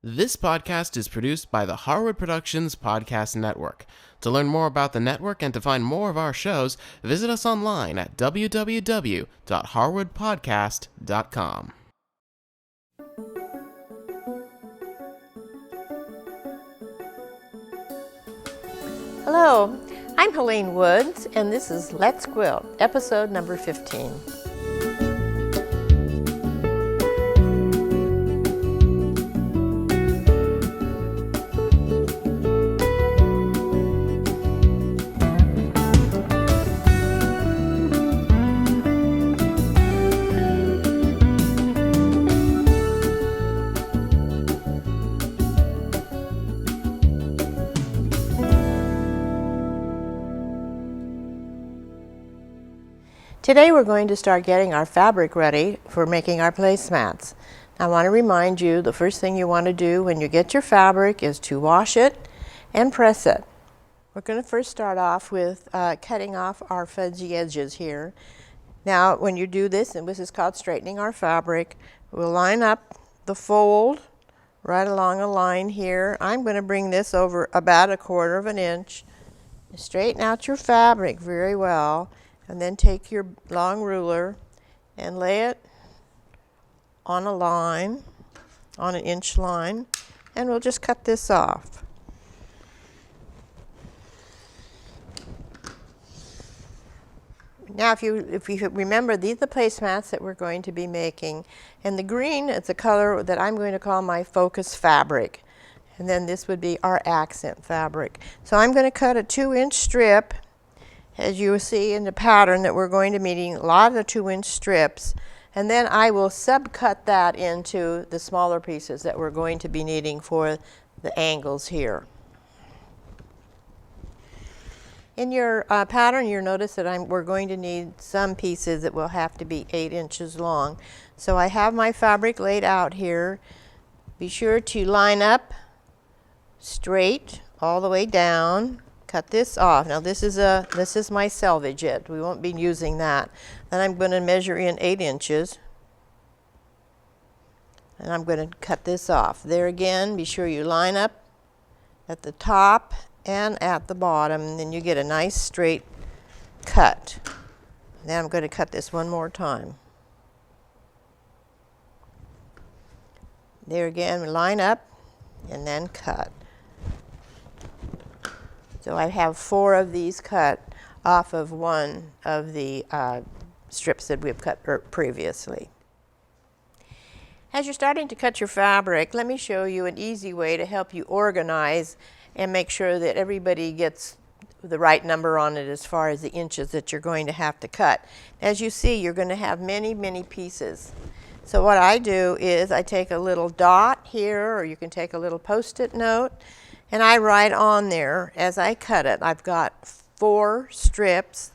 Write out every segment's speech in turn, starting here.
This podcast is produced by the Harwood Productions Podcast Network. To learn more about the network and to find more of our shows, visit us online at www.harwoodpodcast.com. Hello, I'm Helene Woods, and this is Let's Quilt, episode number 15. Today we're going to start getting our fabric ready for making our placemats. I want to remind you the first thing you want to do when you get your fabric is to wash it and press it. We're going to first start off with cutting off our fuzzy edges here. Now when you do this, and this is called straightening our fabric, we'll line up the fold right along a line here. I'm going to bring this over about 1/4 of an inch. Straighten out your fabric very well. And then take your long ruler and lay it on a line, on an inch line, and we'll just cut this off. Now if you remember, these are the placemats that we're going to be making. And the green is the color that I'm going to call my focus fabric. And then this would be our accent fabric. So I'm going to cut a 2-inch strip. As you will see in the pattern that we're going to be needing a lot of the 2-inch strips, and then I will subcut that into the smaller pieces that we're going to be needing for the angles here. In your pattern, you'll notice that we're going to need some pieces that will have to be 8 inches long. So I have my fabric laid out here. Be sure to line up straight all the way down. Cut this off. Now this is my selvage edge. We won't be using that. Then I'm going to measure in 8 inches. And I'm going to cut this off. There again, be sure you line up at the top and at the bottom, and then you get a nice straight cut. Now I'm going to cut this one more time. There again, line up and then cut. So I have 4 of these cut off of one of the strips that we've cut previously. As you're starting to cut your fabric, let me show you an easy way to help you organize and make sure that everybody gets the right number on it as far as the inches that you're going to have to cut. As you see, you're going to have many, many pieces. So what I do is I take a little dot here, or you can take a little Post-it note, and I write on there as I cut it. I've got 4 strips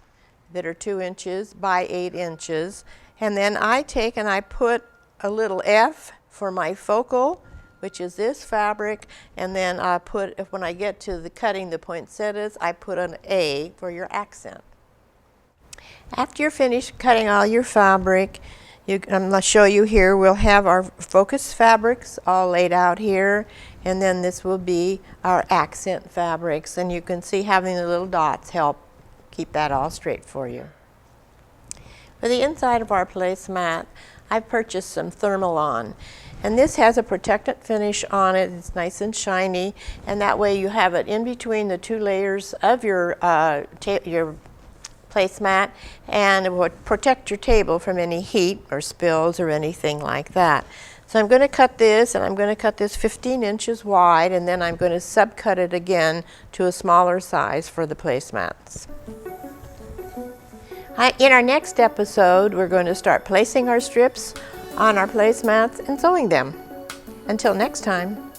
that are 2 inches by 8 inches. And then I take and I put a little F for my focal, which is this fabric. And then I put, when I get to the cutting the poinsettias, I put an A for your accent. After you're finished cutting all your fabric, I'm going to show you here, we'll have our focus fabrics all laid out here, and then this will be our accent fabrics, and you can see having the little dots help keep that all straight for you. For the inside of our placemat, I've purchased some Thermalon, and this has a protectant finish on it. It's nice and shiny, and that way you have it in between the 2 layers of your placemat, and it will protect your table from any heat or spills or anything like that. So I'm going to cut this, and I'm going to cut this 15 inches wide, and then I'm going to subcut it again to a smaller size for the placemats. In our next episode, we're going to start placing our strips on our placemats and sewing them. Until next time.